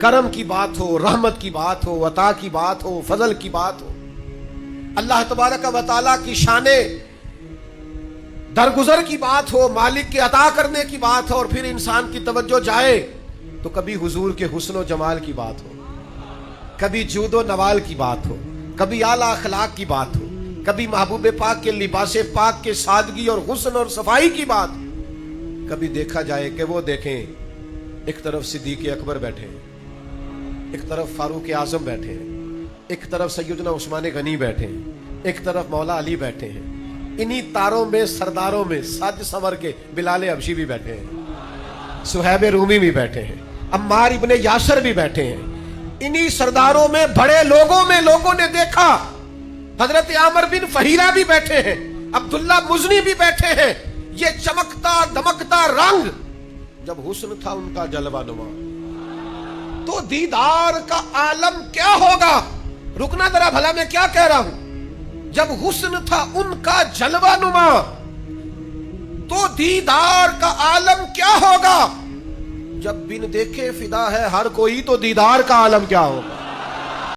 کرم کی بات ہو، رحمت کی بات ہو، عطا کی بات ہو، فضل کی بات ہو، اللہ تبارک و تعالیٰ کی شان درگزر کی بات ہو، مالک کے عطا کرنے کی بات ہو، اور پھر انسان کی توجہ جائے تو کبھی حضور کے حسن و جمال کی بات ہو، کبھی جود و نوال کی بات ہو، کبھی اعلیٰ اخلاق کی بات ہو، کبھی محبوب پاک کے لباس پاک کے سادگی اور حسن اور صفائی کی بات، کبھی دیکھا جائے کہ وہ دیکھیں ایک طرف صدیق اکبر بیٹھے ہیں، ایک طرف فاروق اعظم بیٹھے ہیں، ایک طرف سیدنا عثمان غنی بیٹھے ہیں، ایک طرف مولا علی بیٹھے ہیں، انہی تاروں میں سرداروں میں سج سنور کے بلال حبشی بھی بیٹھے ہیں، صہیب رومی بھی بیٹھے ہیں، عمار ابن یاسر بھی بیٹھے ہیں، انہی سرداروں میں بڑے لوگوں میں لوگوں نے دیکھا حضرت عامر بن فہیرہ بھی بیٹھے ہیں، عبداللہ مزنی بھی بیٹھے ہیں، یہ چمکتا دمکتا رنگ جب حسن تھا ان کا جلوہ نما تو دیدار کا عالم کیا ہوگا؟ رکنا ذرا بھلا میں کیا کہہ رہا ہوں، جب حسن تھا ان کا جلوہ نما تو دیدار کا عالم کیا ہوگا؟ جب بن دیکھے فدا ہے ہر کوئی تو دیدار کا عالم کیا ہوگا؟